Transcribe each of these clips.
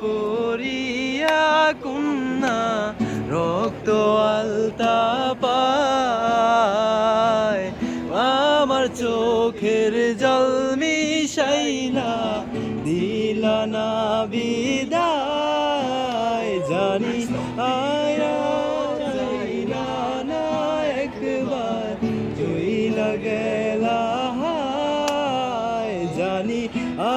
পরিয়া কন্যা রক্ত আলতা পায় আমার চোখের জল মিশাইলা দিলা না বিদায় জানি আয়া চাইলা না একবার চইলা গেলা হায় জানি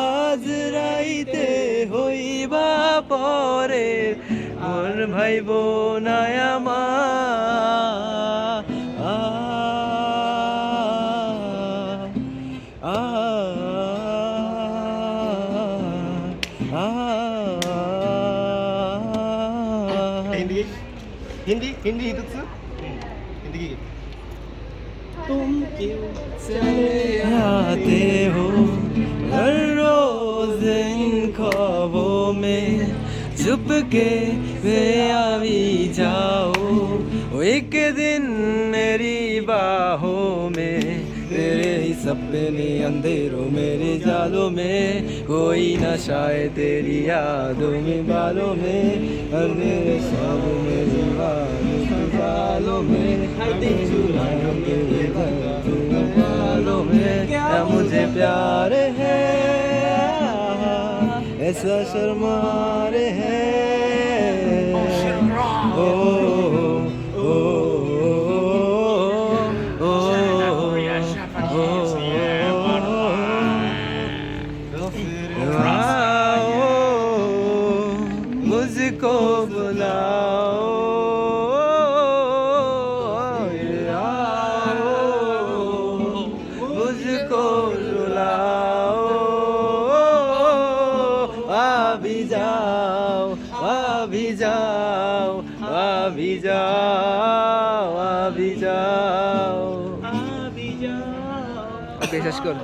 আজ রাইতে হইবা পরে মোর ভাই বোনায় আমার हिंदी हिंदी हिंदी हिंदी हिंदी की तुम क्यों चले आते हो हर रोज इन ख्वाबों में चुपके से आवी जाओ एक दिन मेरी बाहों में तेरे ही सपने अंधेरों मेरे जालों में कोई नशा है तेरी यादों में बालों में अंधेरे ख्वाबों में बालों में चुराए तेरे बालों में क्या मुझे प्यार है ऐसा शर्मा रहे हैं ओ ओ मुझको बुलाओ मुझको रुलाओ अभी जाओ अभी जाओ अभी जाओ अभी जाओ अभी जाओ। ओके শেষ কর।